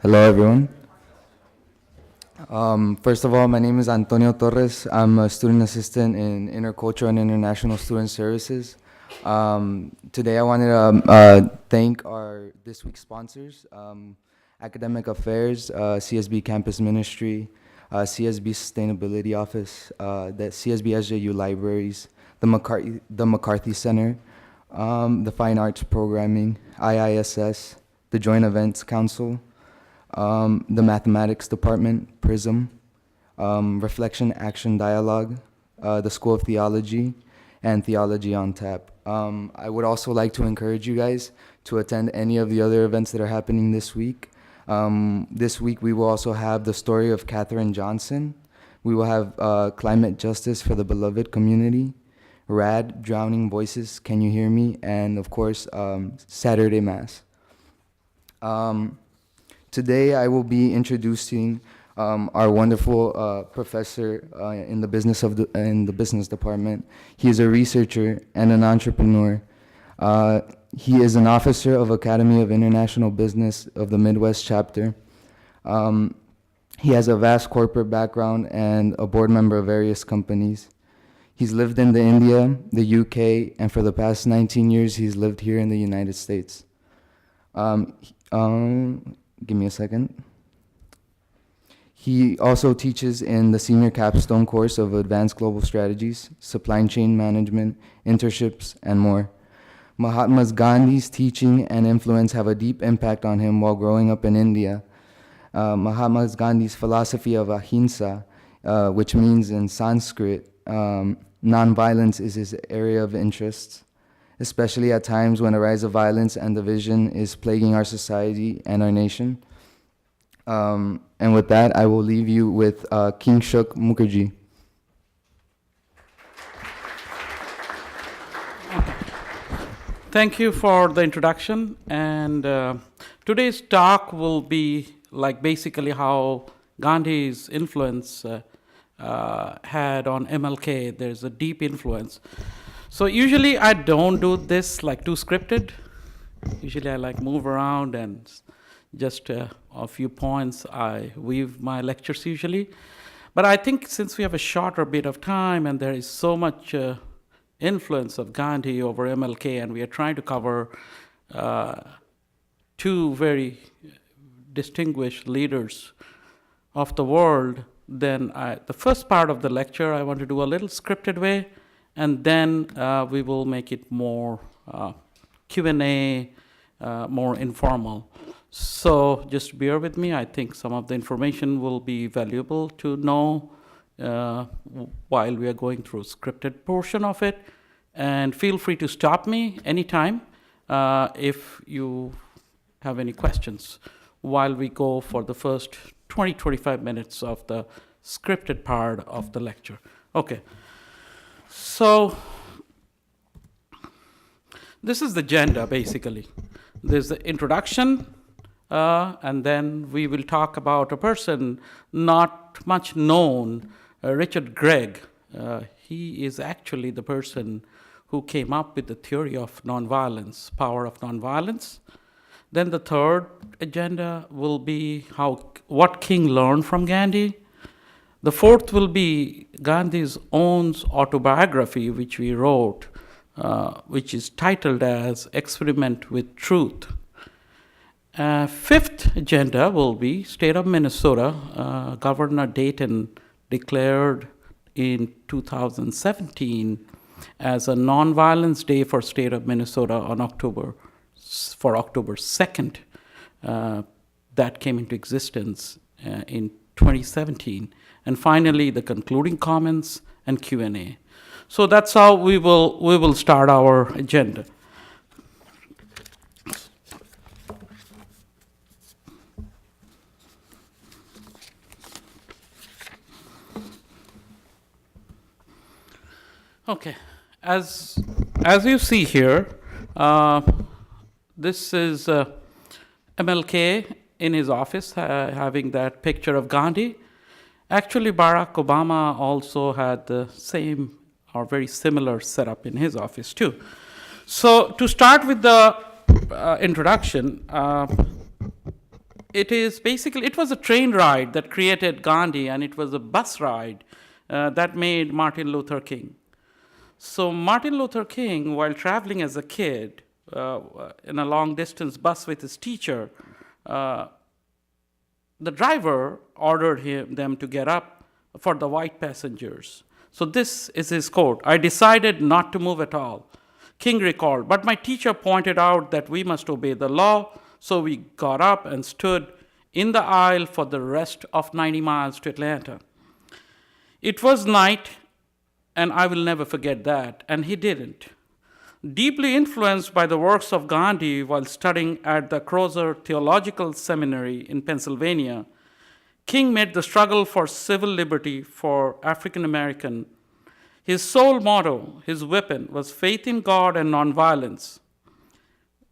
Hello, everyone. First of all, my name is Antonio Torres. I'm a student assistant in Intercultural and International Student Services. Today, I wanted to thank our this week's sponsors, Academic Affairs, CSB Campus Ministry, CSB Sustainability Office, the CSB SJU Libraries, the McCarthy Center, the Fine Arts Programming, IISS, the Joint Events Council, the Mathematics Department, PRISM, Reflection Action Dialogue, the School of Theology, and Theology on Tap. I would also like to encourage you guys to attend any of the other events that are happening this week. This week we will also have the story of Katherine Johnson. We will have Climate Justice for the Beloved Community, RAD, Drowning Voices, Can You Hear Me? And of course, Saturday Mass. Today I will be introducing our wonderful professor in the business department. He is a researcher and an entrepreneur. He is an officer of Academy of International Business of the Midwest chapter. He has a vast corporate background and a board member of various companies. He's lived in India, the UK, and for the past 19 years he's lived here in the United States. Give me a second. He also teaches in the senior capstone course of Advanced Global Strategies, Supply Chain Management, Internships, and more. Mahatma Gandhi's teaching and influence have a deep impact on him while growing up in India. Mahatma Gandhi's philosophy of ahimsa, which means in Sanskrit, nonviolence, is his area of interest, especially at times when a rise of violence and division is plaguing our society and our nation. And with that, I will leave you with Kingshuk Mukherjee. Thank you for the introduction. And today's talk will be like basically how Gandhi's influence had on MLK. There's a deep influence. So usually I don't do this like too scripted. Usually I like move around and just a few points I weave my lectures usually. But I think since we have a shorter bit of time and there is so much influence of Gandhi over MLK, and we are trying to cover two very distinguished leaders of the world, then the first part of the lecture I want to do a little scripted way, and then we will make it more Q&A, more informal. So just bear with me. I think some of the information will be valuable to know while we are going through scripted portion of it. And feel free to stop me anytime if you have any questions while we go for the first 20-25 minutes of the scripted part of the lecture. Okay. So this is the agenda, basically. There's the introduction, and then we will talk about a person not much known, Richard Gregg. He is actually the person who came up with the theory of nonviolence, power of nonviolence. Then the third agenda will be what King learned from Gandhi. The fourth will be Gandhi's own autobiography, which we wrote, which is titled as Experiment with Truth. Fifth agenda will be State of Minnesota. Governor Dayton declared in 2017 as a nonviolence day for State of Minnesota on October 2nd. That came into existence in 2017. And finally, the concluding comments and Q&A. So that's how we will start our agenda. Okay, as you see here, this is MLK in his office having that picture of Gandhi. Actually, Barack Obama also had the same or very similar setup in his office too. So to start with the introduction, it is basically, it was a train ride that created Gandhi, and it was a bus ride that made Martin Luther King. So Martin Luther King, while traveling as a kid in a long-distance bus with his teacher, the driver ordered them to get up for the white passengers. So this is his quote: "I decided not to move at all," King recalled, "but my teacher pointed out that we must obey the law, so we got up and stood in the aisle for the rest of 90 miles to Atlanta. It was night, and I will never forget that," and he didn't. Deeply influenced by the works of Gandhi while studying at the Crozer Theological Seminary in Pennsylvania, King made the struggle for civil liberty for African American. His sole motto, his weapon, was faith in God and nonviolence.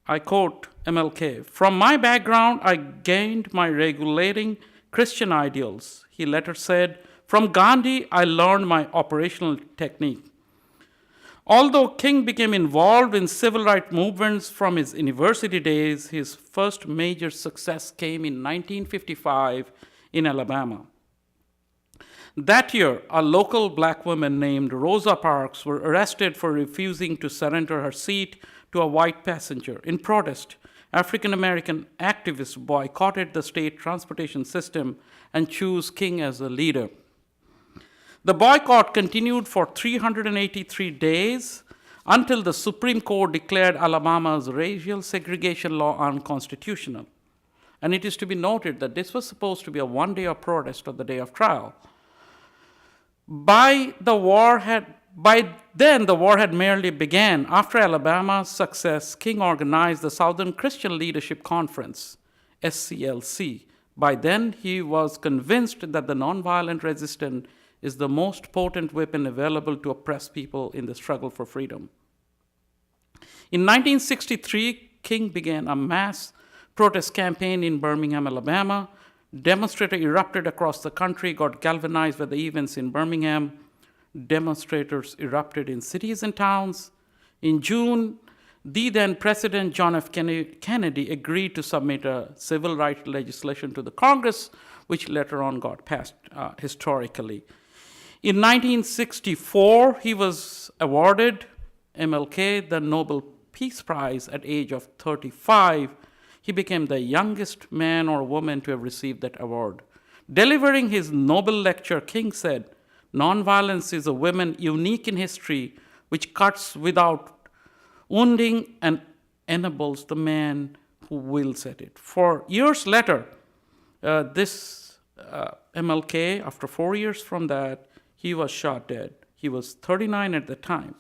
I quote MLK, "From my background, I gained my regulating Christian ideals," he later said. "From Gandhi, I learned my operational technique." Although King became involved in civil rights movements from his university days, his first major success came in 1955 in Alabama. That year, a local black woman named Rosa Parks was arrested for refusing to surrender her seat to a white passenger. In protest, African American activists boycotted the state transportation system and chose King as a leader. The boycott continued for 383 days until the Supreme Court declared Alabama's racial segregation law unconstitutional. And it is to be noted that this was supposed to be a one day of protest or the day of trial. By then, the war had merely begun. After Alabama's success, King organized the Southern Christian Leadership Conference, SCLC. By then, he was convinced that the nonviolent resistance is the most potent weapon available to oppress people in the struggle for freedom. In 1963, King began a mass protest campaign in Birmingham, Alabama. Demonstrators erupted across the country, got galvanized by the events in Birmingham. Demonstrators erupted in cities and towns. In June, the then President John F. Kennedy agreed to submit a civil rights legislation to the Congress, which later on got passed historically. In 1964, he was awarded MLK the Nobel Peace Prize at age of 35. He became the youngest man or woman to have received that award. Delivering his Nobel lecture, King said, "Nonviolence is a weapon unique in history which cuts without wounding and enables the man who wields it." For years later, MLK, after 4 years from that, he was shot dead. He was 39 at the time.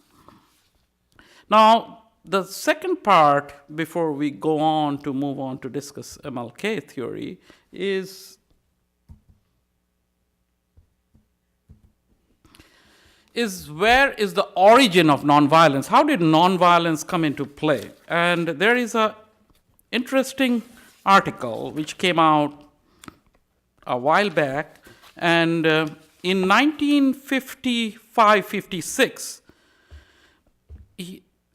Now, the second part, before we go on to move on to discuss MLK theory, is where is the origin of nonviolence? How did nonviolence come into play? And there is an interesting article which came out a while back, and in 1955-56,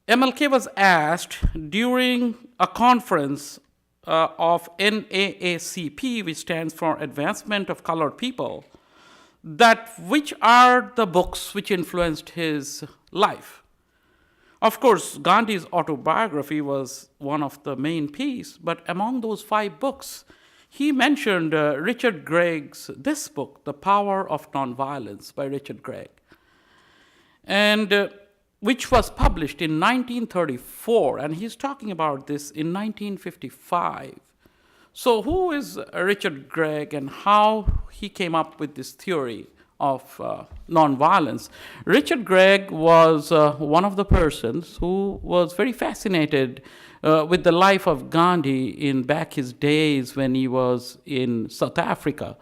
MLK was asked during a conference of NAACP, which stands for Advancement of Colored People, that which are the books which influenced his life. Of course, Gandhi's autobiography was one of the main pieces, but among those 5 books, he mentioned Richard Gregg's, this book, The Power of Nonviolence by Richard Gregg, and which was published in 1934, and he's talking about this in 1955. So who is Richard Gregg and how he came up with this theory of nonviolence? Richard Gregg was one of the persons who was very fascinated with the life of Gandhi in back his days when he was in South Africa.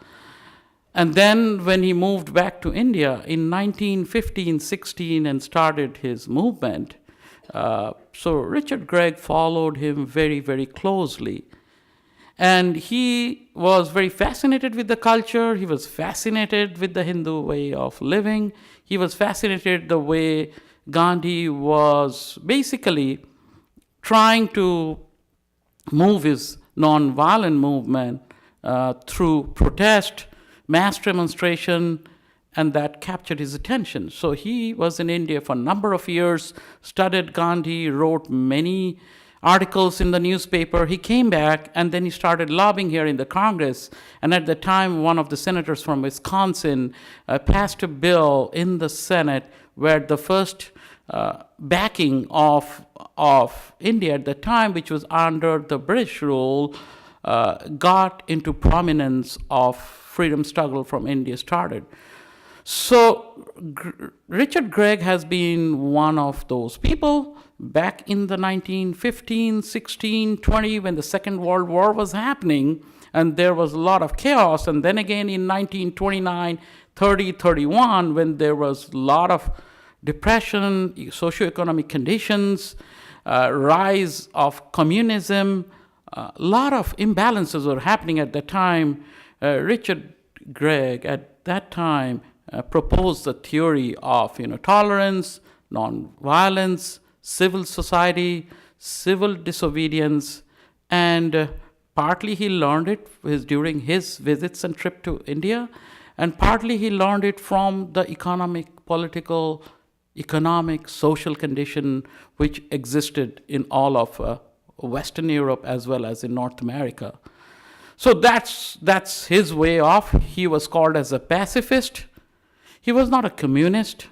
And then when he moved back to India in 1915-16 and started his movement, so Richard Gregg followed him very, very closely. And he was very fascinated with the culture. He was fascinated with the Hindu way of living. He was fascinated the way Gandhi was basically trying to move his nonviolent movement through protest, mass demonstration, and that captured his attention. So he was in India for a number of years, studied Gandhi, wrote many articles in the newspaper. He came back, and then he started lobbying here in the Congress. And at the time, one of the senators from Wisconsin passed a bill in the Senate where the first backing of India at the time, which was under the British rule, got into prominence of freedom struggle from India started. So Richard Gregg has been one of those people back in the 1915, 16, 20, when the Second World War was happening, and there was a lot of chaos. And then again in 1929, 30, 31, when there was a lot of depression, socioeconomic conditions, rise of communism, a lot of imbalances were happening at that time. Richard Gregg at that time proposed the theory of tolerance, non-violence, civil society, civil disobedience, and partly he learned it during his visits and trip to India, and partly he learned it from the economic, social condition which existed in all of Western Europe as well as in North America. So that's his way of. He was called as a pacifist. He was not a communist,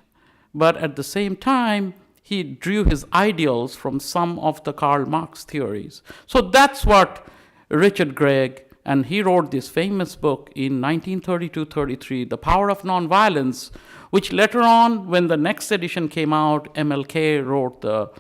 but at the same time, he drew his ideals from some of the Karl Marx theories. So that's what Richard Gregg, and he wrote this famous book in 1932-33, The Power of Nonviolence, which later on, when the next edition came out, MLK wrote the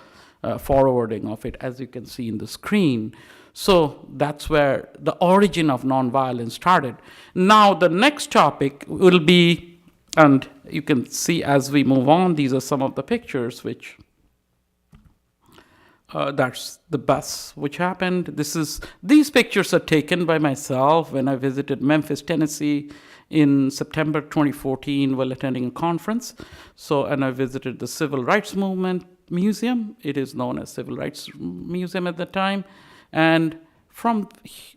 forwarding of it, as you can see in the screen. So that's where the origin of nonviolence started. Now, the next topic will be, and you can see as we move on, these are some of the pictures which, that's the bus which happened. These pictures are taken by myself when I visited Memphis, Tennessee in September 2014 while attending a conference. And I visited the Civil Rights Movement Museum. It is known as Civil Rights Museum at the time. And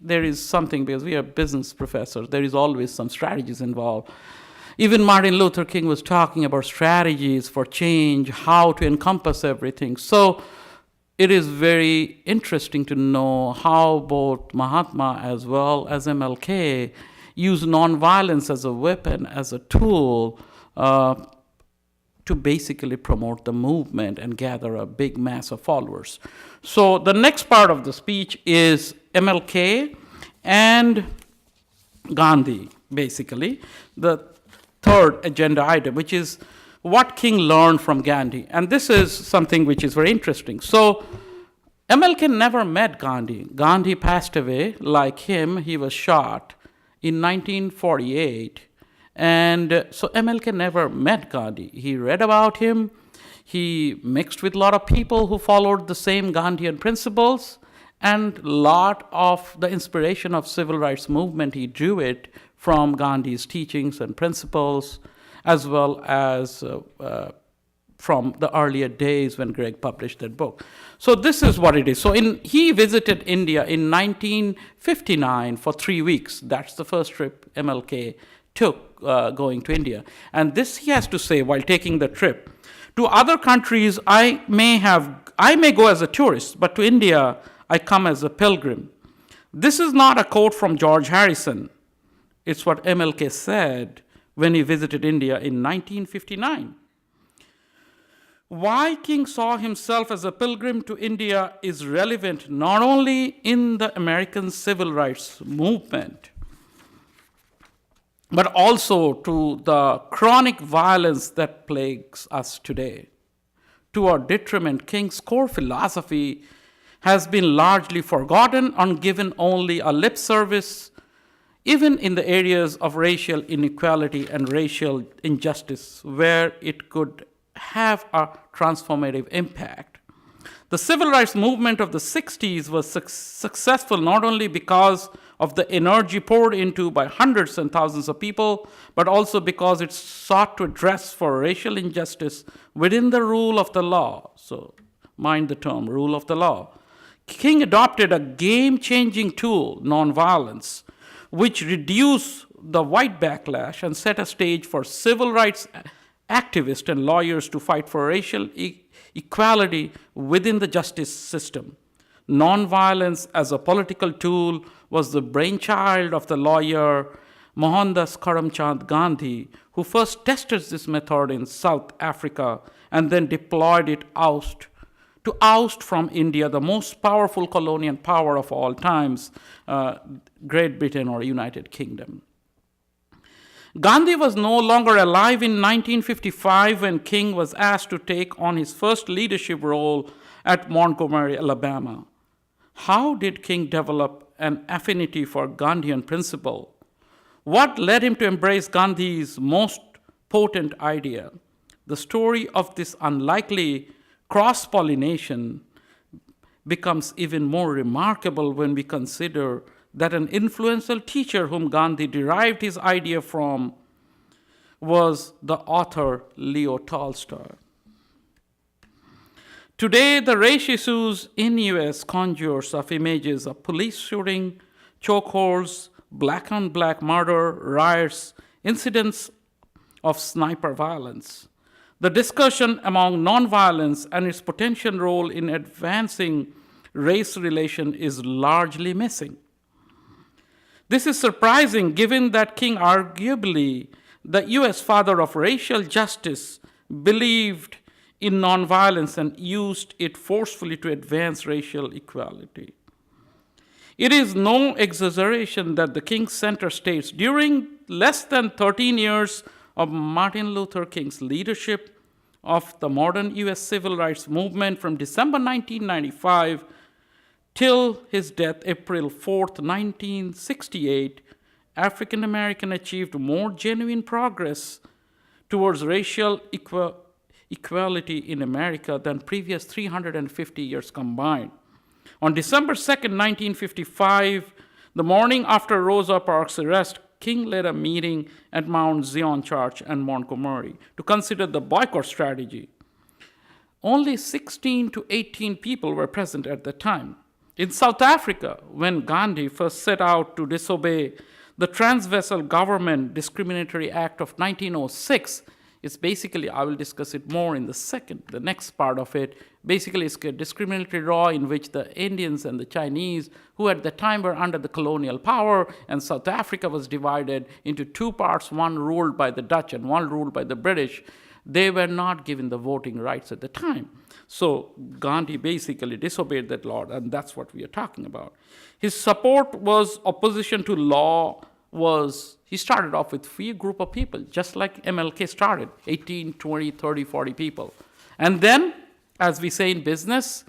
there is something, because we are business professors, there is always some strategies involved. Even Martin Luther King was talking about strategies for change, how to encompass everything. So it is very interesting to know how both Mahatma as well as MLK use nonviolence as a weapon, as a tool, to basically promote the movement and gather a big mass of followers. So the next part of the speech is MLK and Gandhi, basically. The third agenda item, which is what King learned from Gandhi. And this is something which is very interesting. So MLK never met Gandhi. Gandhi passed away. Like him, he was shot in 1948. And so MLK never met Gandhi. He read about him. He mixed with a lot of people who followed the same Gandhian principles. And a lot of the inspiration of civil rights movement, he drew it from Gandhi's teachings and principles, as well as from the earlier days when Gregg published that book. So this is what it is. So he visited India in 1959 for 3 weeks. That's the first trip MLK took going to India. And this he has to say while taking the trip. To other countries, I may go as a tourist, but to India, I come as a pilgrim. This is not a quote from George Harrison. It's what MLK said when he visited India in 1959. Why King saw himself as a pilgrim to India is relevant not only in the American civil rights movement, but also to the chronic violence that plagues us today. To our detriment, King's core philosophy has been largely forgotten and given only a lip service, even in the areas of racial inequality and racial injustice, where it could have a transformative impact. The civil rights movement of the 60s was successful not only because of the energy poured into by hundreds and thousands of people, but also because it sought to address for racial injustice within the rule of the law. So mind the term, rule of the law. King adopted a game-changing tool, nonviolence, which reduced the white backlash and set a stage for civil rights activists and lawyers to fight for racial equality within the justice system. Nonviolence as a political tool was the brainchild of the lawyer Mohandas Karamchand Gandhi, who first tested this method in South Africa and then deployed it to oust from India the most powerful colonial power of all times, Great Britain or United Kingdom. Gandhi was no longer alive in 1955 when King was asked to take on his first leadership role at Montgomery, Alabama. How did King develop an affinity for Gandhian principle? What led him to embrace Gandhi's most potent idea? The story of this unlikely cross-pollination becomes even more remarkable when we consider that an influential teacher whom Gandhi derived his idea from was the author Leo Tolstoy. Today, the race issues in US conjures of images of police shooting, chokeholds, black-on-black murder, riots, incidents of sniper violence. The discussion among nonviolence and its potential role in advancing race relation is largely missing. This is surprising given that King, arguably the US father of racial justice, believed in nonviolence and used it forcefully to advance racial equality. It is no exaggeration that the King Center states during less than 13 years of Martin Luther King's leadership of the modern US civil rights movement from December 1995 till his death April 4th, 1968, African Americans achieved more genuine progress towards racial equality in America than previous 350 years combined. On December 2nd, 1955, the morning after Rosa Parks' arrest, King led a meeting at Mount Zion Church in Montgomery to consider the boycott strategy. Only 16 to 18 people were present at the time. In South Africa, when Gandhi first set out to disobey the Transvaal Government Discriminatory Act of 1906, it's basically, I will discuss it more in the next part of it. Basically, it's a discriminatory law in which the Indians and the Chinese, who at the time were under the colonial power, and South Africa was divided into two parts, one ruled by the Dutch and one ruled by the British. They were not given the voting rights at the time. So Gandhi basically disobeyed that law, and that's what we are talking about. His support was opposition to law he started off with few group of people, just like MLK started, 18, 20, 30, 40 people. And then, as we say in business,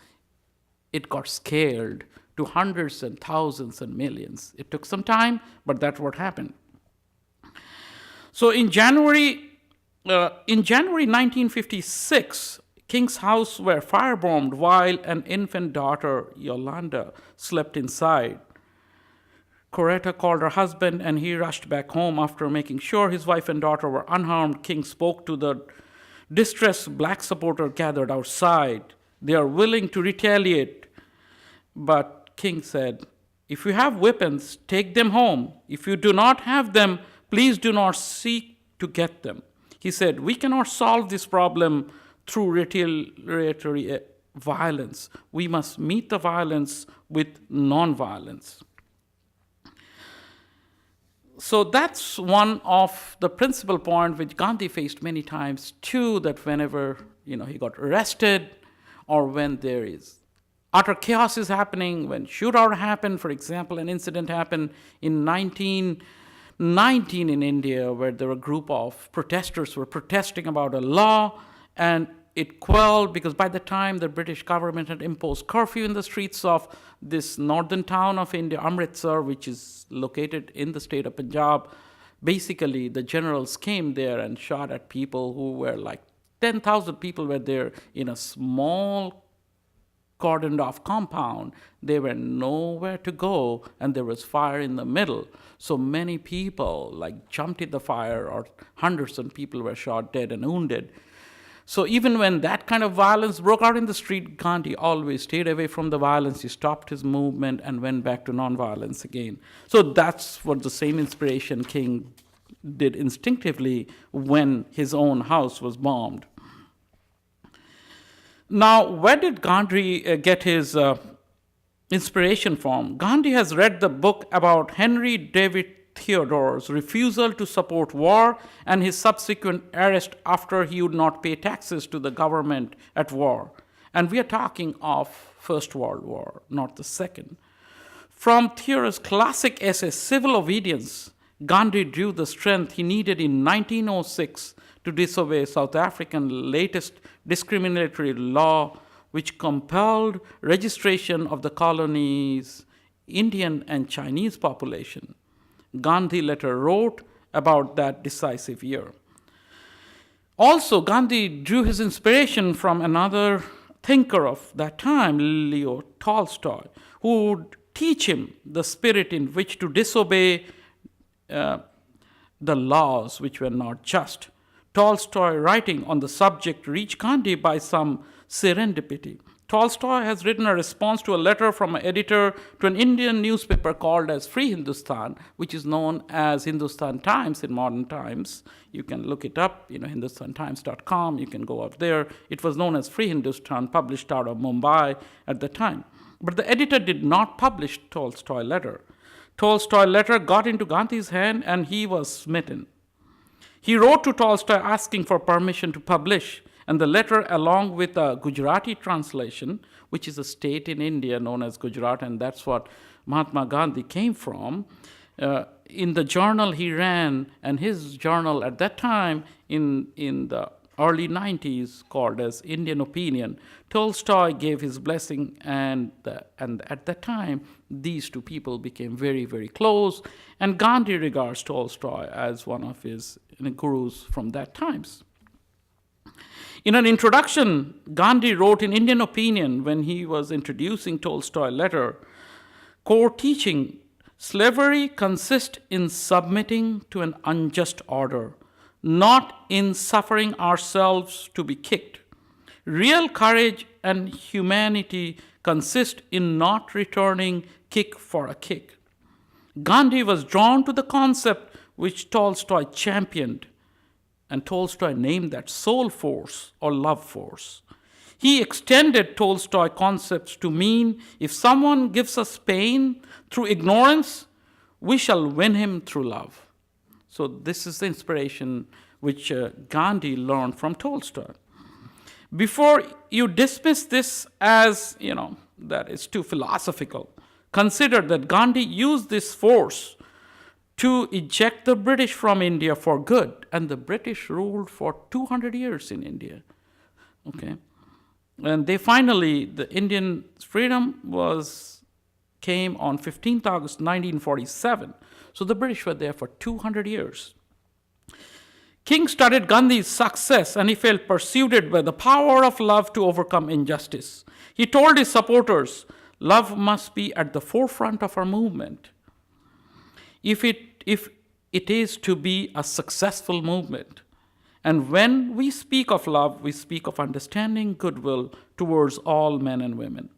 it got scaled to hundreds and thousands and millions. It took some time, but that's what happened. So in January 1956, King's house were firebombed while an infant daughter, Yolanda, slept inside. Coretta called her husband and he rushed back home. After making sure his wife and daughter were unharmed, King spoke to the distressed black supporter gathered outside. They are willing to retaliate. But King said, if you have weapons, take them home. If you do not have them, please do not seek to get them. He said, we cannot solve this problem through retaliatory violence. We must meet the violence with nonviolence. So that's one of the principal points which Gandhi faced many times too, that whenever he got arrested or when there is utter chaos is happening, when shootout happened, for example, an incident happened in 1919 in India where there were a group of protesters were protesting about a law and it quelled because by the time the British government had imposed curfew in the streets of this northern town of India, Amritsar, which is located in the state of Punjab, basically the generals came there and shot at people who were like 10,000 people were there in a small cordoned off compound. They were nowhere to go and there was fire in the middle. So many people jumped in the fire or hundreds of people were shot dead and wounded. So even when that kind of violence broke out in the street, Gandhi always stayed away from the violence. He stopped his movement and went back to nonviolence again. So that's what the same inspiration King did instinctively when his own house was bombed. Now, where did Gandhi get his inspiration from? Gandhi has read the book about Henry David Theodore's refusal to support war and his subsequent arrest after he would not pay taxes to the government at war. And we are talking of First World War, not the Second. From Theodore's classic essay, Civil Obedience, Gandhi drew the strength he needed in 1906 to disobey South Africa's latest discriminatory law, which compelled registration of the colony's Indian and Chinese population. Gandhi later wrote about that decisive year. Also, Gandhi drew his inspiration from another thinker of that time, Leo Tolstoy, who would teach him the spirit in which to disobey the laws which were not just. Tolstoy, writing on the subject, reached Gandhi by some serendipity. Tolstoy has written a response to a letter from an editor to an Indian newspaper called as Free Hindustan, which is known as Hindustan Times in modern times. You can look it up, hindustantimes.com, you can go up there. It was known as Free Hindustan, published out of Mumbai at the time. But the editor did not publish Tolstoy's letter. Tolstoy's letter got into Gandhi's hand and he was smitten. He wrote to Tolstoy asking for permission to publish, and the letter, along with a Gujarati translation, which is a state in India known as Gujarat, and that's what Mahatma Gandhi came from, in the journal he ran, and his journal at that time in the early 90s called as Indian Opinion, Tolstoy gave his blessing, and at that time, these two people became very, very close, and Gandhi regards Tolstoy as one of his gurus from that times. In an introduction, Gandhi wrote in Indian Opinion when he was introducing Tolstoy's letter, core teaching, slavery consists in submitting to an unjust order, not in suffering ourselves to be kicked. Real courage and humanity consist in not returning kick for a kick. Gandhi was drawn to the concept which Tolstoy championed, and Tolstoy named that soul force or love force. He extended Tolstoy concepts to mean if someone gives us pain through ignorance, we shall win him through love. So this is the inspiration which Gandhi learned from Tolstoy. Before you dismiss this as, that is too philosophical, consider that Gandhi used this force to eject the British from India for good. And the British ruled for 200 years in India. Okay? And they finally, the Indian freedom came on 15th August 1947. So the British were there for 200 years. King studied Gandhi's success and he felt persuaded by the power of love to overcome injustice. He told his supporters, love must be at the forefront of our movement. If it is to be a successful movement. And when we speak of love, we speak of understanding goodwill towards all men and women.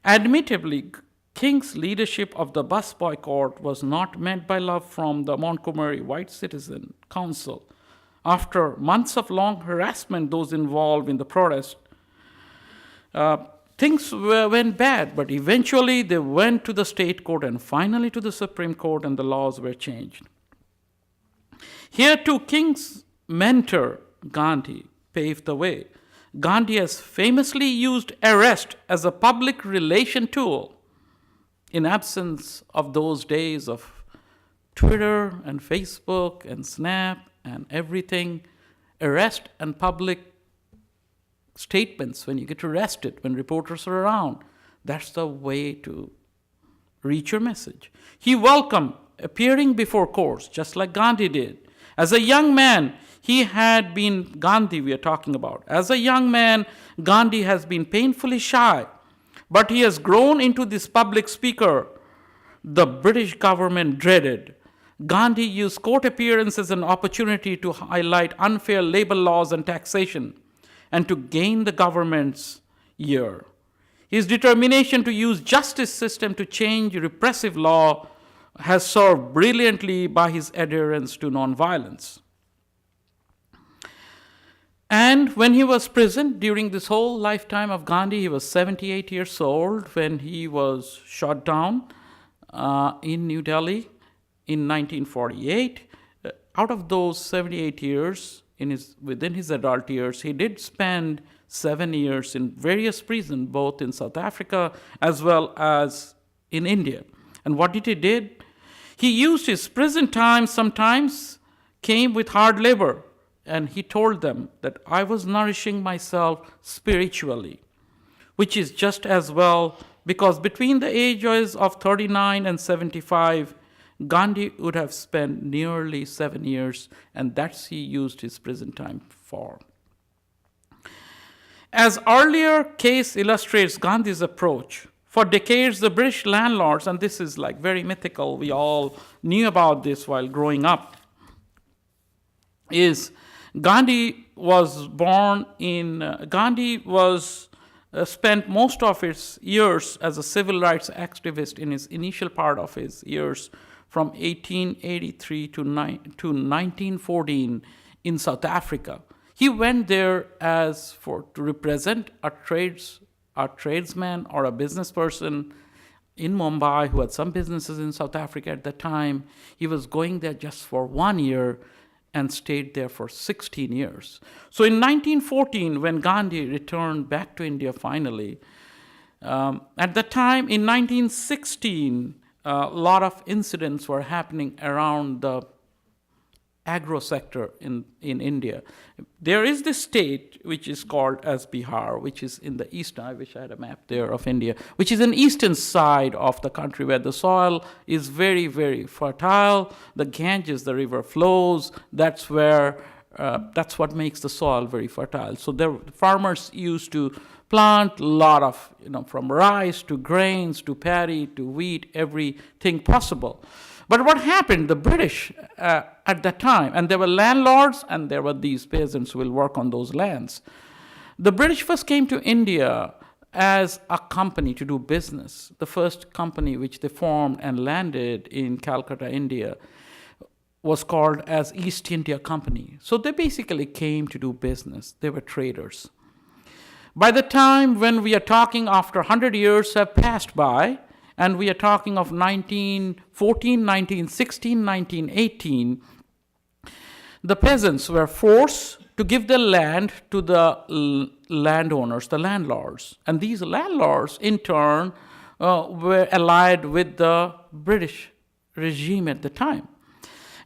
Admittedly, King's leadership of the bus boycott was not met by love from the Montgomery White Citizen Council. After months of long harassment, those involved in the protest, things went bad, but eventually they went to the state court and finally to the Supreme Court, and the laws were changed. Here too, King's mentor, Gandhi, paved the way. Gandhi has famously used arrest as a public relation tool. In absence of those days of Twitter and Facebook and Snap and everything, arrest and public statements when you get arrested, when reporters are around, that's the way to reach your message. He welcomed appearing before courts, just like Gandhi did. As a young man, we are talking about. As a young man, Gandhi has been painfully shy, but he has grown into this public speaker the British government dreaded. Gandhi used court appearances as an opportunity to highlight unfair labor laws and taxation and to gain the government's ear. His determination to use justice system to change repressive law has served brilliantly by his adherence to nonviolence. And when he was present during this whole lifetime of Gandhi, he was 78 years old when he was shot down in New Delhi in 1948. Out of those 78 years, within his adult years, he did spend 7 years in various prisons, both in South Africa as well as in India. And what did he did? He used his prison time sometimes came with hard labor. And he told them that I was nourishing myself spiritually, which is just as well, because between the ages of 39 and 75, Gandhi would have spent nearly 7 years, and that's he used his prison time for. As earlier case illustrates Gandhi's approach, for decades the British landlords, and this is like very mythical, we all knew about this while growing up, is Gandhi was spent most of his years as a civil rights activist in his initial part of his years from 1883 to 1914 in South Africa. He went there to represent a tradesman or a business person in Mumbai who had some businesses in South Africa at the time. He was going there just for 1 year and stayed there for 16 years. So in 1914, when Gandhi returned back to India finally, at the time in 1916, a lot of incidents were happening around the agro sector in India. There is this state which is called as Bihar, which is in the eastern, I wish I had a map there of India, which is an eastern side of the country where the soil is very, very fertile. The Ganges, the river flows. That's what makes the soil very fertile. So the farmers used to plant a lot of, from rice to grains to paddy to wheat, everything possible. But what happened, the British at that time, and there were landlords and there were these peasants who will work on those lands. The British first came to India as a company to do business. The first company which they formed and landed in Calcutta, India, was called as East India Company. So they basically came to do business. They were traders. By the time when we are talking after 100 years have passed by, and we are talking of 1914, 1916, 1918, the peasants were forced to give the land to the landowners, the landlords. And these landlords, in turn, were allied with the British regime at the time.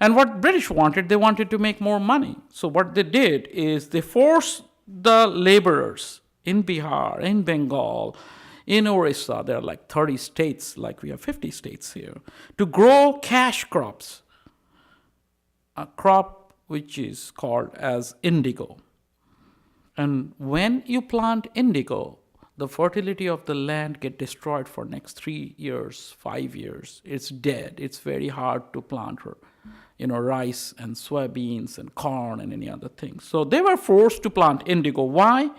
And what British wanted, they wanted to make more money. So what they did is they forced the laborers in Bihar, in Bengal, in Orissa, there are like 30 states, like we have 50 states here, to grow cash crops, a crop which is called as indigo. And when you plant indigo, the fertility of the land gets destroyed for next 3 years, 5 years. It's dead. It's very hard to plant rice and soybeans and corn and any other thing. So they were forced to plant indigo. Why?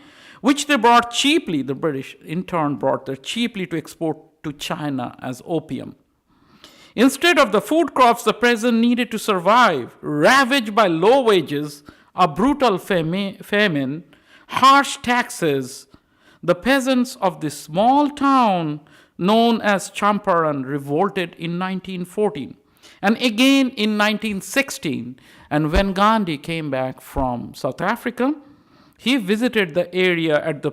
Which they brought cheaply, the British in turn brought there cheaply to export to China as opium. Instead of the food crops the peasant needed to survive, ravaged by low wages, a brutal famine, harsh taxes, the peasants of this small town known as Champaran revolted in 1914 and again in 1916. And when Gandhi came back from South Africa, he visited the area at the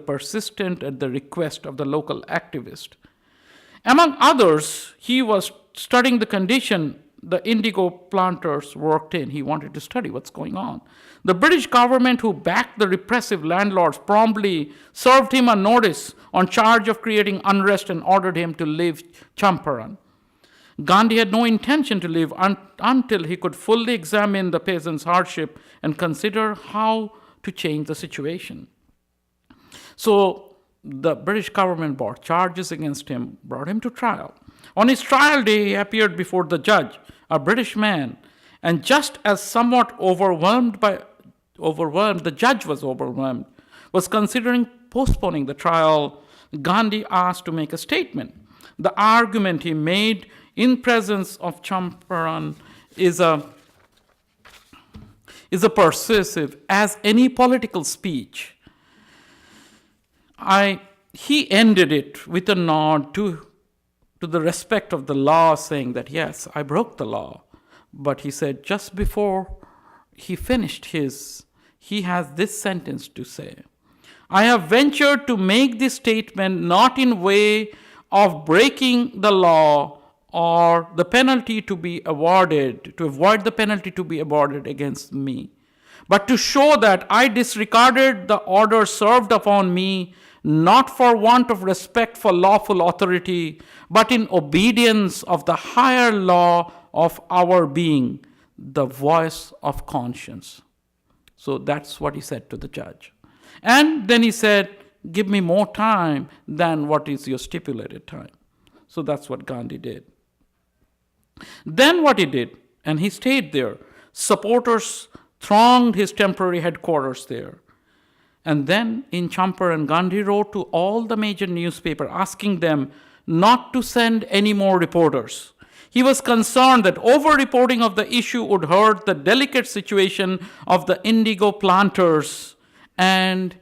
request of the local activist. Among others, he was studying the condition the indigo planters worked in. He wanted to study what's going on. The British government, who backed the repressive landlords, promptly served him a notice on charge of creating unrest and ordered him to leave Champaran. Gandhi had no intention to leave until he could fully examine the peasants' hardship and consider how to change the situation. So the British government brought charges against him, brought him to trial. On his trial day, he appeared before the judge a British man. And just as somewhat overwhelmed, the judge was overwhelmed, was considering postponing the trial, Gandhi asked to make a statement. The argument he made in presence of Champaran is a persuasive as any political speech. He ended it with a nod to the respect of the law, saying that, yes, I broke the law. But he said just before he finished he has this sentence to say. I have ventured to make this statement not in way of breaking the law or the penalty to be awarded, to avoid the penalty to be awarded against me, but to show that I disregarded the order served upon me, not for want of respect for lawful authority, but in obedience of the higher law of our being, the voice of conscience. So that's what he said to the judge. And then he said, give me more time than what is your stipulated time. So that's what Gandhi did. Then what he did, and he stayed there, supporters thronged his temporary headquarters there. And then in Champaran, Gandhi wrote to all the major newspapers asking them not to send any more reporters. He was concerned that over-reporting of the issue would hurt the delicate situation of the indigo planters, and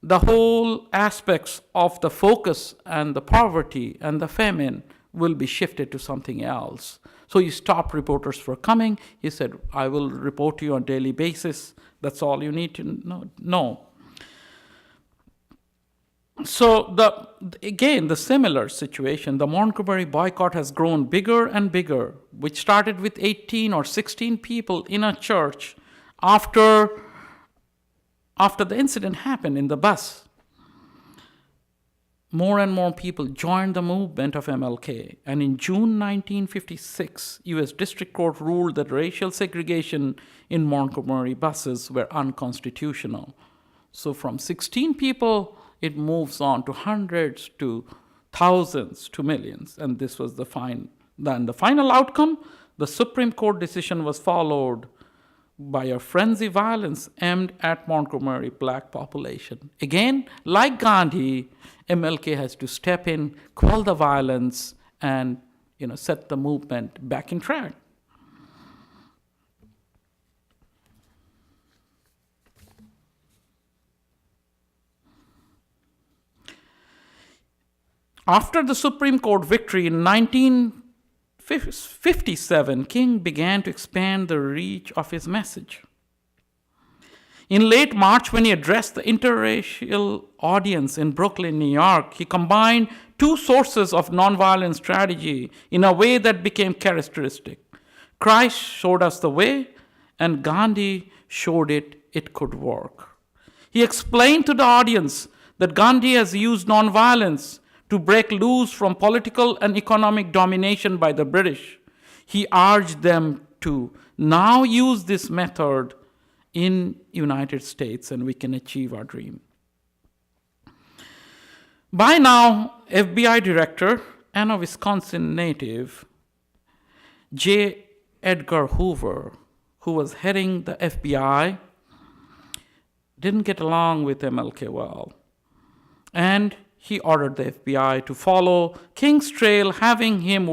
the whole aspects of the focus and the poverty and the famine will be shifted to something else. So he stopped reporters from coming. He said, I will report to you on a daily basis. That's all you need to know. So again, the similar situation, the Montgomery boycott has grown bigger and bigger, which started with 18 or 16 people in a church after the incident happened in the bus. More and more people joined the movement of MLK. And in June 1956, U.S. District Court ruled that racial segregation in Montgomery buses were unconstitutional. So from 16 people, it moves on to hundreds, to thousands, to millions. And this was the final outcome. The Supreme Court decision was followed by a frenzy violence aimed at Montgomery black population. Again, like Gandhi, MLK has to step in, quell the violence, and set the movement back in track. After the Supreme Court victory in 1957, King began to expand the reach of his message. In late March, when he addressed the interracial audience in Brooklyn, New York, he combined two sources of nonviolent strategy in a way that became characteristic. Christ showed us the way, and Gandhi showed it could work. He explained to the audience that Gandhi has used nonviolence to break loose from political and economic domination by the British. He urged them to now use this method in United States, and we can achieve our dream. By now, FBI Director and a Wisconsin native, J. Edgar Hoover, who was heading the FBI, didn't get along with MLK well. And he ordered the FBI to follow King's trail, having him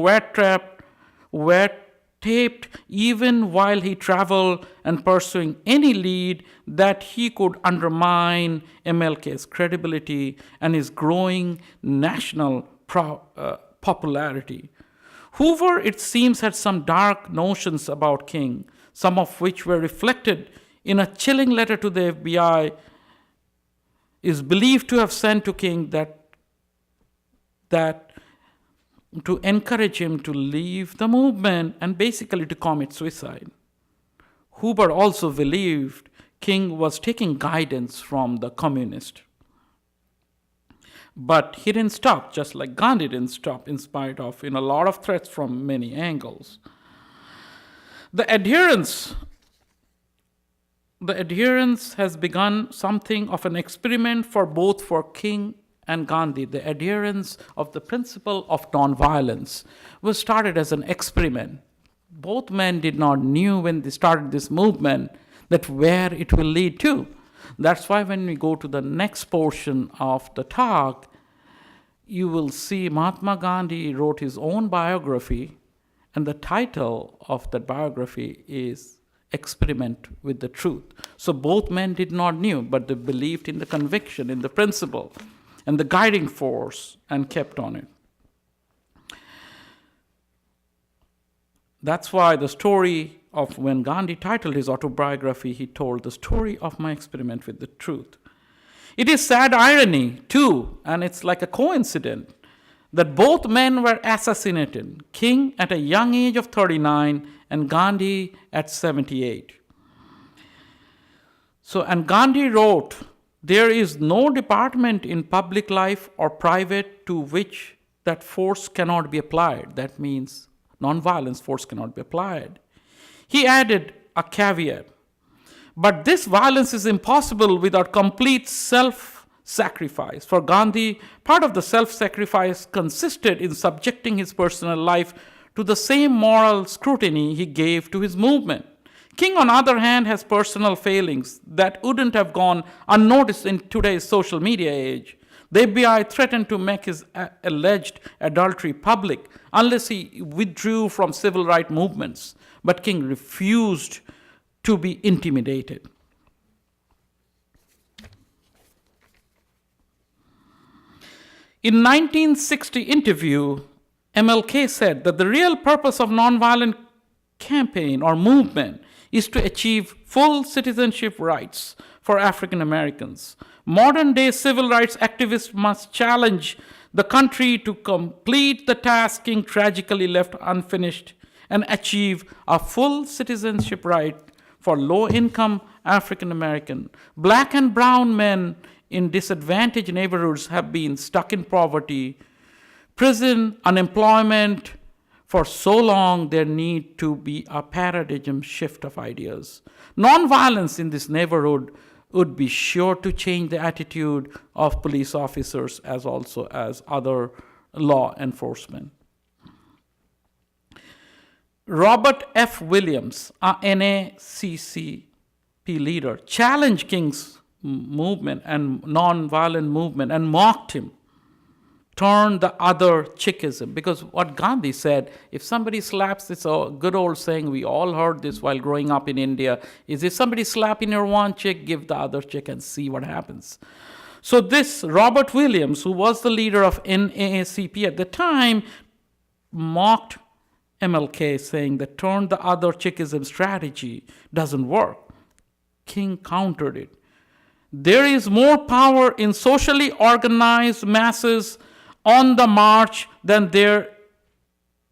taped even while he traveled and pursuing any lead that he could undermine MLK's credibility and his growing national popularity. Hoover, it seems, had some dark notions about King, some of which were reflected in a chilling letter to the FBI, is believed to have sent to King that to encourage him to leave the movement and basically to commit suicide. Hoover also believed King was taking guidance from the communists. But he didn't stop, just like Gandhi didn't stop, in spite of a lot of threats from many angles. The adherence has begun something of an experiment for King and Gandhi. The adherence of the principle of nonviolence was started as an experiment. both men did not knew when they started this movement that where it will lead to. That's why when we go to the next portion of the talk, you will see Mahatma Gandhi wrote his own biography, and the title of that biography is Experiment with the Truth. So both men did not knew, but they believed in the conviction, in the principle, and the guiding force, and kept on it. That's why the story of when Gandhi titled his autobiography, he told the story of my experiment with the truth. It is sad irony, too, and it's like a coincidence, that both men were assassinated, King at a young age of 39 and Gandhi at 78. And Gandhi wrote, there is no department in public life or private to which that force cannot be applied. That means nonviolence force cannot be applied. He added a caveat. But this violence is impossible without complete self-sacrifice. For Gandhi, part of the self-sacrifice consisted in subjecting his personal life to the same moral scrutiny he gave to his movement. King, on the other hand, has personal failings that wouldn't have gone unnoticed in today's social media age. The FBI threatened to make his alleged adultery public unless he withdrew from civil rights movements. But King refused to be intimidated. In 1960 interview, MLK said that the real purpose of nonviolent campaign or movement is to achieve full citizenship rights for African Americans. Modern day civil rights activists must challenge the country to complete the task King tragically left unfinished and achieve a full citizenship right for low-income African American. Black and brown men in disadvantaged neighborhoods have been stuck in poverty, prison, unemployment for so long. There need to be a paradigm shift of ideas. Nonviolence in this neighborhood would be sure to change the attitude of police officers as also as other law enforcement. Robert F. Williams, a NAACP leader, challenged King's movement and nonviolent movement and mocked him, turned the other cheekism. Because what Gandhi said, if somebody slaps, it's a good old saying, we all heard this while growing up in India, is if somebody slapping your one cheek, give the other cheek and see what happens. So this Robert Williams, who was the leader of NAACP at the time, mocked MLK, saying that turn the other cheekism strategy doesn't work. King countered it. There is more power in socially organized masses on the march than there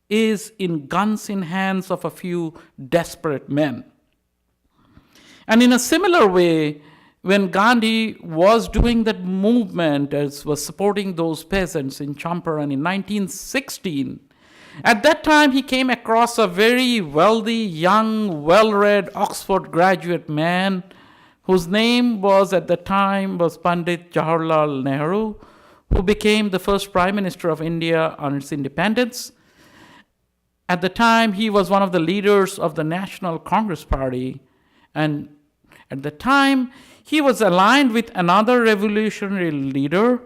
is in guns in hands of a few desperate men. And in a similar way, when Gandhi was doing that movement, as was supporting those peasants in Champaran in 1916, at that time he came across a very wealthy, young, well-read Oxford graduate man whose name was at the time was Pandit Jawaharlal Nehru, who became the first Prime Minister of India on its independence. At the time, he was one of the leaders of the National Congress Party, and at the time, he was aligned with another revolutionary leader,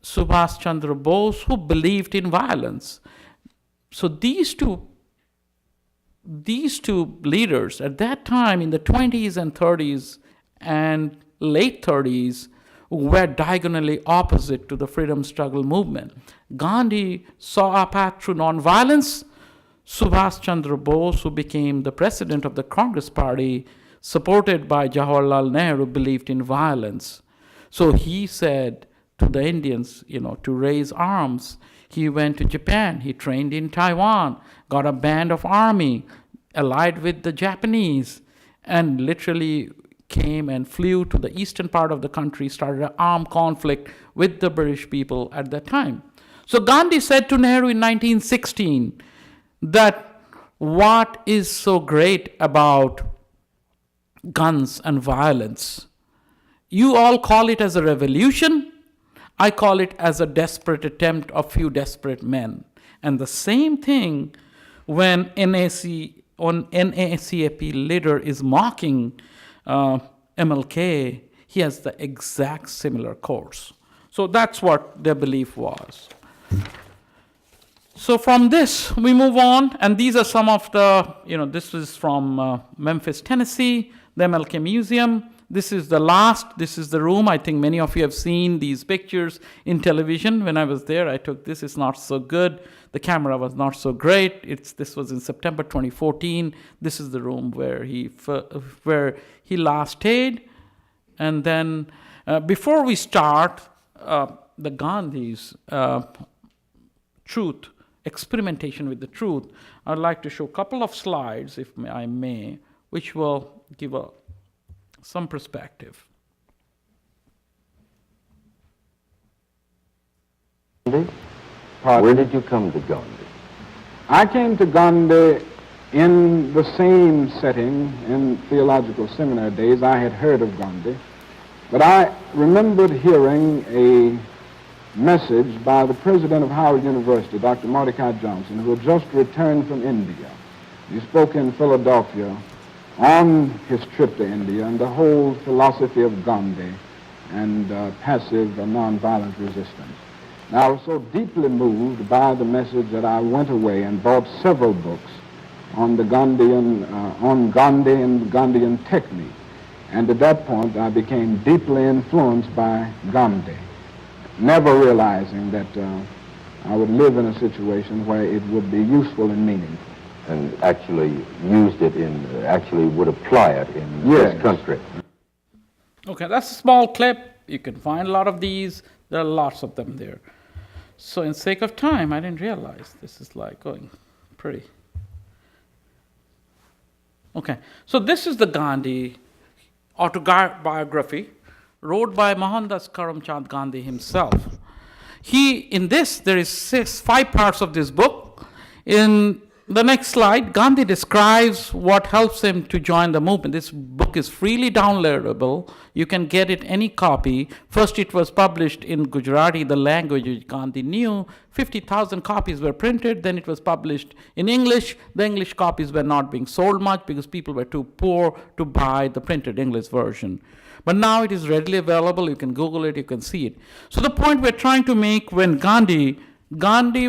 Subhash Chandra Bose, who believed in violence. So these two leaders at that time in the 20s and 30s and late 30s were diagonally opposite to the freedom struggle movement. Gandhi saw a path through nonviolence. Subhash Chandra Bose, who became the president of the Congress Party, supported by Jawaharlal Nehru, believed in violence. So he said to the Indians, to raise arms. He went to Japan, he trained in Taiwan, got a band of army, allied with the Japanese, and literally came and flew to the eastern part of the country, started an armed conflict with the British people at that time. So Gandhi said to Nehru in 1916 that what is so great about guns and violence? You all call it as a revolution. I call it as a desperate attempt of few desperate men. And the same thing when NAACP leader is mocking MLK, he has the exact similar course. So that's what their belief was. So from this, we move on, and these are some of the, this is from Memphis, Tennessee, the MLK Museum. This is the room. I think many of you have seen these pictures in television. When I was there, I took this. It's not so good. The camera was not so great. This was in September 2014. This is the room where he last stayed. And then before we start, the Gandhi's truth, experimentation with the truth, I'd like to show a couple of slides, if I may, which will give some perspective. Where did you come to Gandhi? I came to Gandhi in the same setting. In theological seminary days, I had heard of Gandhi, but I remembered hearing a message by the president of Howard University, Dr. Mordecai Johnson, who had just returned from India. He spoke in Philadelphia on his trip to India and the whole philosophy of Gandhi and passive nonviolent resistance. Now, I was so deeply moved by the message that I went away and bought several books on the Gandhian, on Gandhi and Gandhian technique. And at that point, I became deeply influenced by Gandhi, never realizing that I would live in a situation where it would be useful and meaningful. And actually used it actually would apply it in this country. Okay, that's a small clip. You can find a lot of these. There are lots of them there. So in sake of time, I didn't realize this is like going pretty. Okay, so this is the Gandhi autobiography wrote by Mohandas Karamchand Gandhi himself. There is 5 parts of this book. In the next slide, Gandhi describes what helps him to join the movement. This book is freely downloadable. You can get it any copy. First, it was published in Gujarati, the language which Gandhi knew. 50,000 copies were printed. Then it was published in English. The English copies were not being sold much because people were too poor to buy the printed English version. But now it is readily available. You can Google it. You can see it. So the point we're trying to make, when Gandhi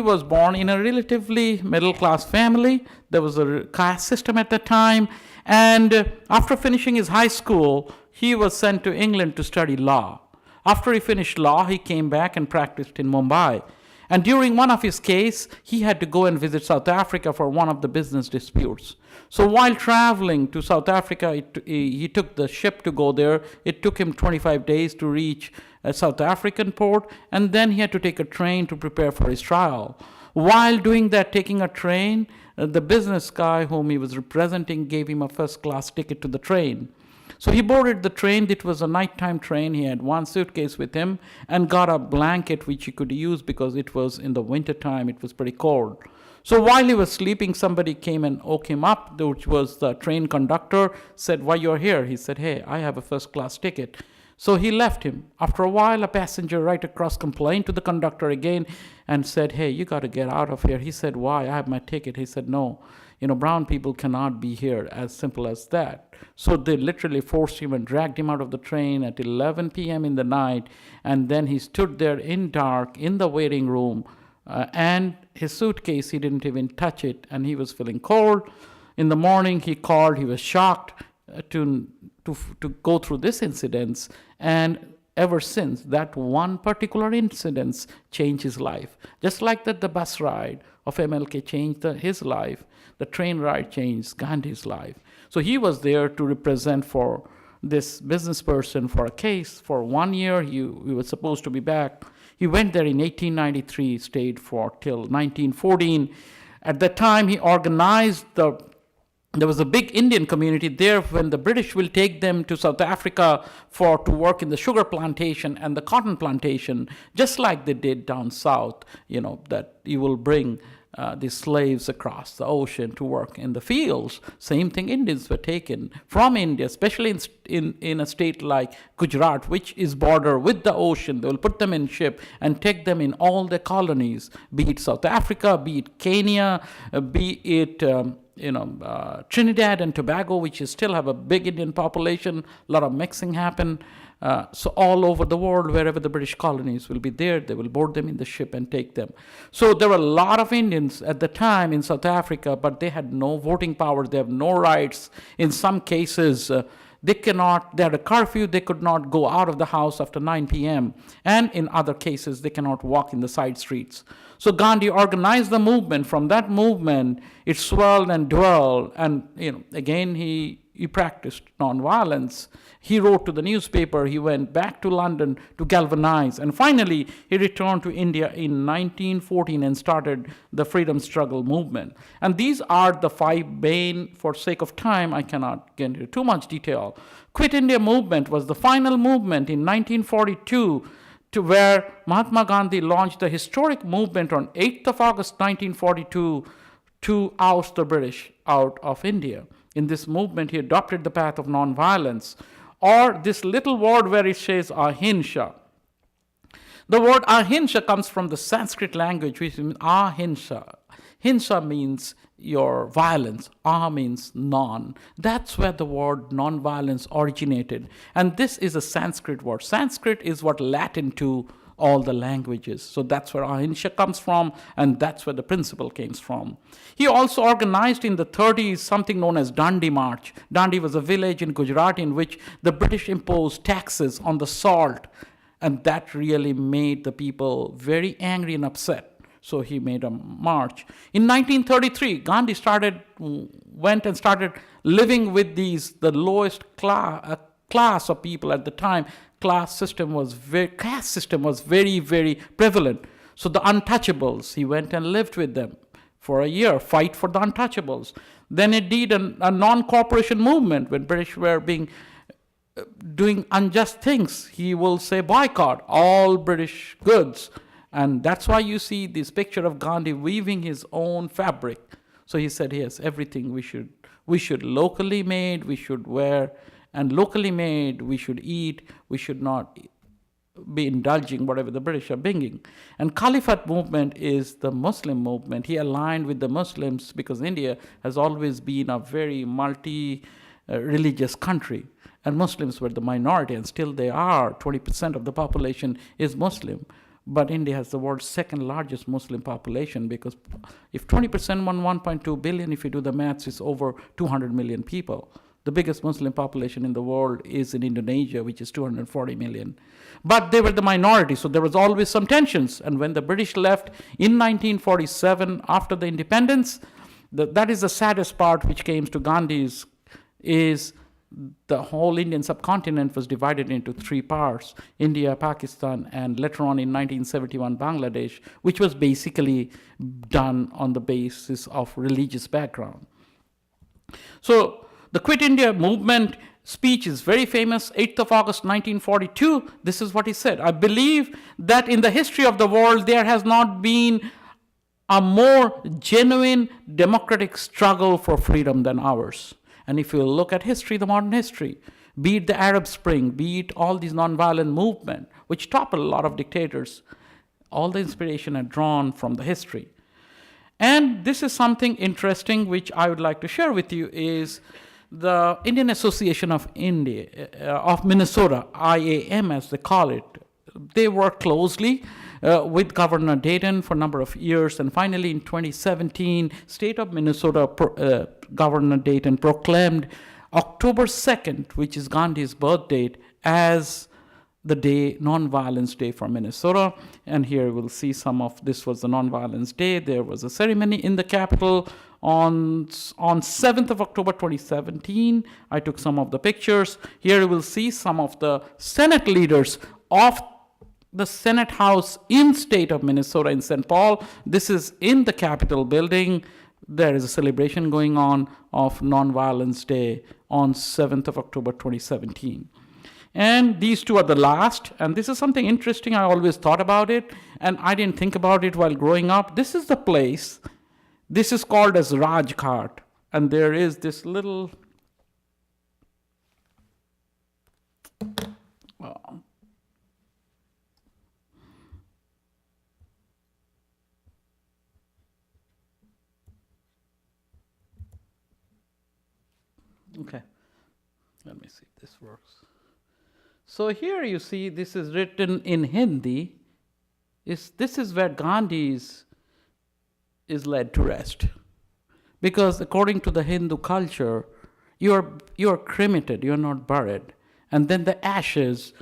was born in a relatively middle-class family. There was a caste system at the time. And after finishing his high school, he was sent to England to study law. After he finished law, he came back and practiced in Mumbai. And during one of his cases, he had to go and visit South Africa for one of the business disputes. So while traveling to South Africa, he took the ship to go there. It took him 25 days to reach a South African port, and then he had to take a train to prepare for his trial. While doing that, taking a train, the business guy whom he was representing gave him a first-class ticket to the train. So he boarded the train. It was a nighttime train. He had one suitcase with him and got a blanket which he could use because it was in the winter time. It was pretty cold. So while he was sleeping, somebody came and woke him up, which was the train conductor, said, "Why you're here?" He said, "Hey, I have a first-class ticket." So he left him. After a while, a passenger right across complained to the conductor again and said, "Hey, you got to get out of here." He said, "Why? I have my ticket." He said, "No, brown people cannot be here," as simple as that. So they literally forced him and dragged him out of the train at 11 p.m. in the night. And then he stood there in dark in the waiting room. And his suitcase, he didn't even touch it. And he was feeling cold. In the morning, he called. He was shocked to go through this incident. And ever since, that one particular incident changed his life. Just like that, the bus ride of MLK changed his life. The train ride changed Gandhi's life. So he was there to represent for this business person for a case. For 1 year, he was supposed to be back. He went there in 1893, stayed for till 1914. At that time, he organized there was a big Indian community there when the British will take them to South Africa to work in the sugar plantation and the cotton plantation, just like they did down south, that you will bring these slaves across the ocean to work in the fields. Same thing, Indians were taken from India, especially in a state like Gujarat, which is border with the ocean. They will put them in ship and take them in all the colonies, be it South Africa, be it Kenya, be it Trinidad and Tobago, which is still have a big Indian population. A lot of mixing happened. So all over the world, wherever the British colonies will be there, they will board them in the ship and take them. So there were a lot of Indians at the time in South Africa, but they had no voting power. They have no rights. In some cases, they had a curfew. They could not go out of the house after 9 p.m. And in other cases, they cannot walk in the side streets. So Gandhi organized the movement. From that movement, it swelled and dwelled. And again, he practiced nonviolence. He wrote to the newspaper. He went back to London to galvanize. And finally, he returned to India in 1914 and started the freedom struggle movement. And these are the 5 main, for sake of time, I cannot get into too much detail. Quit India movement was the final movement in 1942 to where Mahatma Gandhi launched the historic movement on 8th of August 1942 to oust the British out of India. In this movement, he adopted the path of nonviolence, or this little word where it says ahimsa. The word ahimsa comes from the Sanskrit language, which means ahimsa. Hinsa means your violence. Ah means non. That's where the word nonviolence originated. And this is a Sanskrit word. Sanskrit is what Latin to all the languages. So that's where ahimsa comes from, and that's where the principle came from. He also organized in the 30s something known as Dandi March. Dandi was a village in Gujarat in which the British imposed taxes on the salt, and that really made the people very angry and upset. So he made a march. In 1933, Gandhi went and started living with the lowest class of people at the time. Caste system was very, very prevalent. So the untouchables, he went and lived with them for a year, fight for the untouchables. Then he did a non-cooperation movement when British were doing unjust things. He will say boycott all British goods. And that's why you see this picture of Gandhi weaving his own fabric. So he said, yes, everything we should locally made, we should wear, and locally made, we should eat, we should not be indulging whatever the British are bringing. And Caliphate movement is the Muslim movement. He aligned with the Muslims because India has always been a very multi-religious country. And Muslims were the minority, and still they are. 20% of the population is Muslim. But India has the world's second largest Muslim population, because if 20% won 1.2 billion, if you do the maths, it's over 200 million people. The biggest Muslim population in the world is in Indonesia, which is 240 million. But they were the minority, so there was always some tensions. And when the British left in 1947, after the independence, that is the saddest part which came to Gandhi's, is the whole Indian subcontinent was divided into 3 parts, India, Pakistan, and later on in 1971, Bangladesh, which was basically done on the basis of religious background. So the Quit India movement speech is very famous, 8th of August 1942. This is what he said: I believe that in the history of the world there has not been a more genuine democratic struggle for freedom than ours. And if you look at history, the modern history, be it the Arab Spring, be it all these nonviolent movement, which toppled a lot of dictators, all the inspiration are drawn from the history. And this is something interesting which I would like to share with you, is the Indian Association of Minnesota, IAM as they call it. They work closely with Governor Dayton for a number of years, and finally in 2017, state of Minnesota Governor Dayton proclaimed October 2nd, which is Gandhi's birth date, as the day, Nonviolence Day for Minnesota. And here we'll see some of this was the Nonviolence Day. There was a ceremony in the Capitol on 7th of October 2017. I took some of the pictures. Here you will see some of the Senate leaders of the Senate House in state of Minnesota in St. Paul. This is in the Capitol building. There is a celebration going on of Nonviolence Day on 7th of October 2017. And these two are the last. And this is something interesting. I always thought about it, and I didn't think about it while growing up. This is the place This is called as Rajghat, and there is this little okay, let me see if this works. So here you see this is written in Hindi. This is where Gandhi is laid to rest. Because according to the Hindu culture, you're cremated, you're not buried. And then the ashes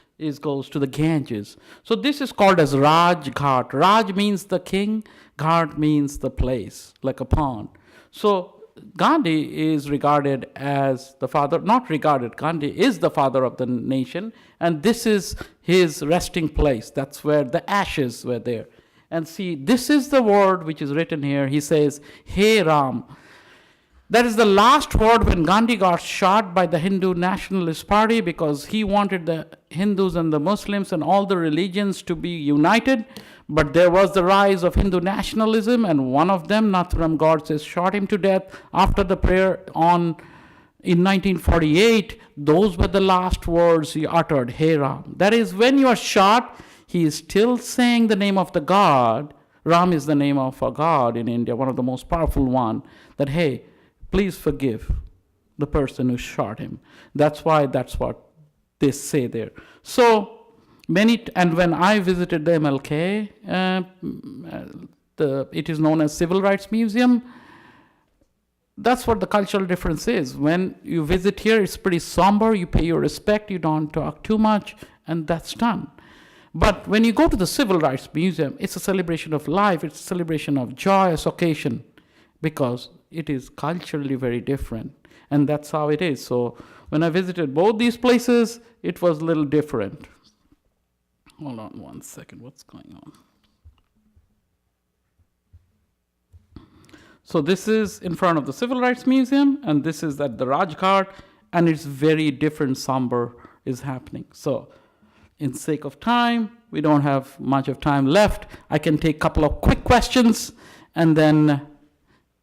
goes to the Ganges. So this is called as Rajghat. Raj means the king, Ghat means the place, like a pond. So Gandhi is regarded as the father, not regarded, Gandhi is the father of the nation, and this is his resting place. That's where the ashes were there. And see, this is the word which is written here. He says, Hey Ram. That is the last word when Gandhi got shot by the Hindu Nationalist Party because he wanted the Hindus and the Muslims and all the religions to be united. But there was the rise of Hindu nationalism, and one of them, Nathuram Godse, shot him to death after the prayer in 1948. Those were the last words he uttered, Hey Ram. That is, when you are shot, he is still saying the name of the God. Ram is the name of a God in India, one of the most powerful one, that, hey, please forgive the person who shot him. That's what they say there. So and when I visited the MLK, it is known as Civil Rights Museum. That's what the cultural difference is. When you visit here, it's pretty somber. You pay your respect. You don't talk too much, and that's done. But when you go to the Civil Rights Museum, it's a celebration of life. It's a celebration of joyous occasion, because it is culturally very different, and that's how it is. So when I visited both these places, it was a little different. Hold on one second, what's going on? So this is in front of the Civil Rights Museum, and this is at the Rajghat, and it's very different, somber is happening. So in sake of time, we don't have much of time left. I can take a couple of quick questions, and then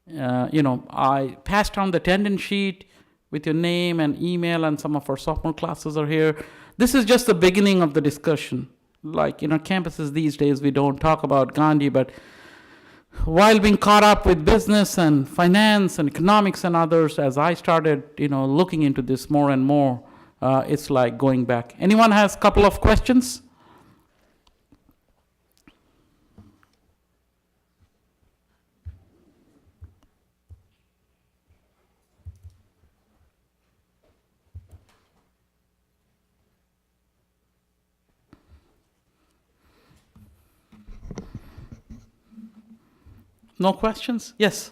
I passed on the attendance sheet with your name and email, and some of our sophomore classes are here. This is just the beginning of the discussion. Like in our campuses these days, we don't talk about Gandhi, but while being caught up with business and finance and economics and others, as I started, looking into this more and more, it's like going back. Anyone has a couple of questions? No questions? Yes.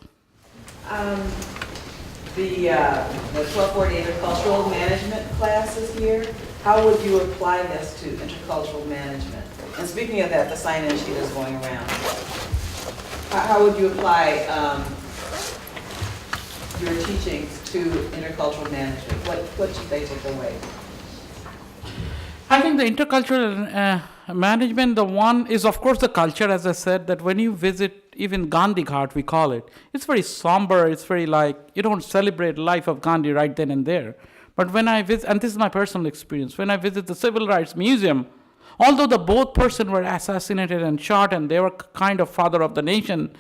The 1240 intercultural management classes here, how would you apply this to intercultural management? And speaking of that, the sign-in sheet is going around. How would you apply your teachings to intercultural management? What should they take away? I think the intercultural management, the one is, of course, the culture, as I said, that when you visit even Gandhi Ghat, we call it, it's very somber, it's very like, you don't celebrate life of Gandhi right then and there. But when I visit, and this is my personal experience, when I visit the Civil Rights Museum, although the both persons were assassinated and shot, and they were kind of father of the nation,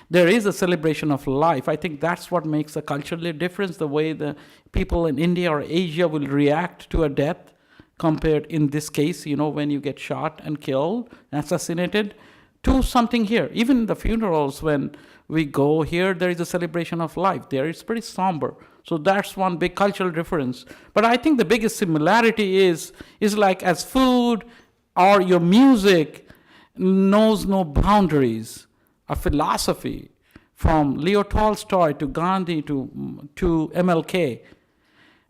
there is a celebration of life. I think that's what makes a cultural difference, the way the people in India or Asia will react to a death, compared in this case, when you get shot and killed, assassinated, to something here. Even the funerals, when we go here, there is a celebration of life. There it's pretty somber. So that's one big cultural difference. But I think the biggest similarity is like as food or your music knows no boundaries. A philosophy from Leo Tolstoy to Gandhi to MLK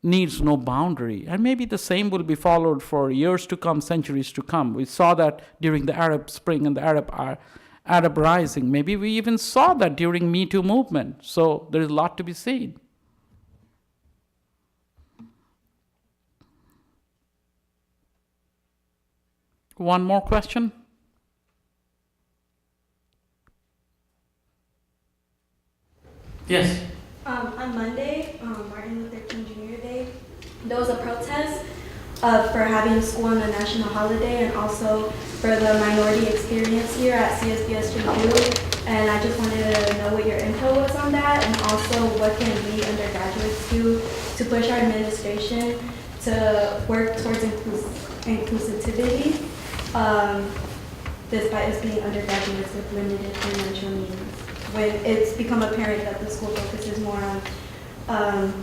needs no boundary. And maybe the same will be followed for years to come, centuries to come. We saw that during the Arab Spring and the Arab Rising. Maybe we even saw that during Me Too movement. So there is a lot to be seen. One more question? Yes. On Monday, Martin Luther King Jr. Day, there was a protest for having school on a national holiday and also for the minority experience here at CSBS JU. And I just wanted to know what your input was on that, and also what can we undergraduates do to push our administration to work towards inclusivity, despite us being undergraduates with limited financial means, when it's become apparent that the school focuses more on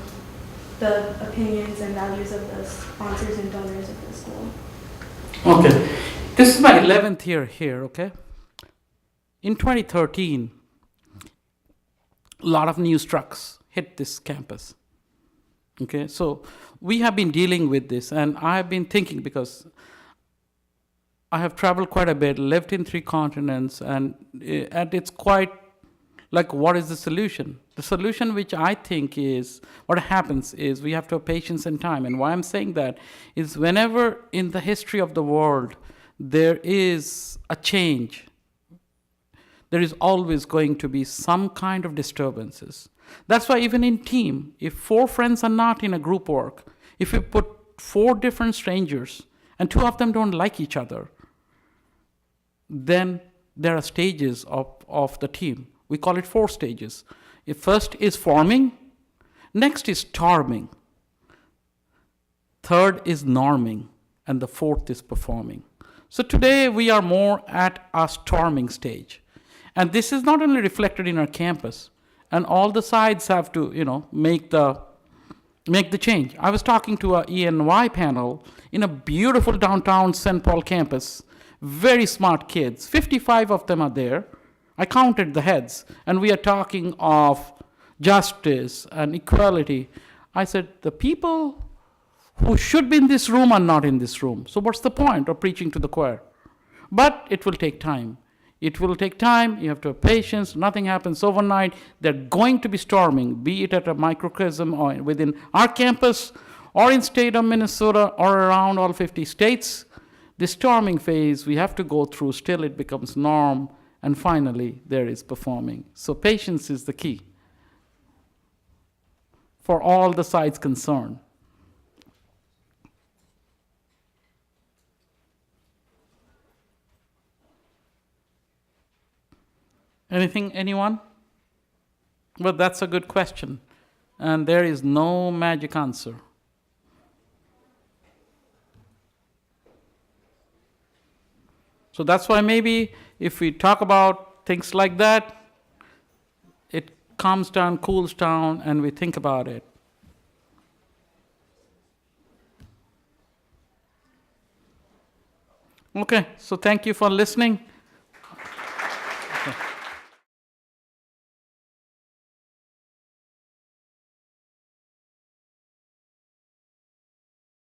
the opinions and values of the sponsors and donors of the school. Okay. This is my 11th year here, okay? In 2013, a lot of news trucks hit this campus. Okay, so we have been dealing with this, and I have been thinking, because I have traveled quite a bit, lived in 3 continents, and it's quite like, what is the solution? The solution, which I think is, what happens is we have to have patience and time. And why I'm saying that is, whenever in the history of the world there is a change, there is always going to be some kind of disturbances. That's why even in team, if 4 friends are not in a group work, if you put 4 different strangers and 2 of them don't like each other, then there are stages of the team. We call it 4 stages. First is forming, next is storming, third is norming, and the 4th is performing. So today we are more at a storming stage. And this is not only reflected in our campus, and all the sides have to, make the change. I was talking to a ENY panel in a beautiful downtown St. Paul campus, very smart kids, 55 of them are there. I counted the heads, and we are talking of justice and equality. I said, the people who should be in this room are not in this room. So what's the point of preaching to the choir? But it will take time. It will take time. You have to have patience. Nothing happens overnight. They're going to be storming, be it at a microcosm or within our campus or in state of Minnesota or around all 50 states. The storming phase we have to go through, still it becomes norm, and finally there is performing. So patience is the key for all the sides concerned. Anything, anyone? Well, that's a good question, and there is no magic answer. So that's why maybe if we talk about things like that, it calms down, cools down, and we think about it. Okay, so thank you for listening.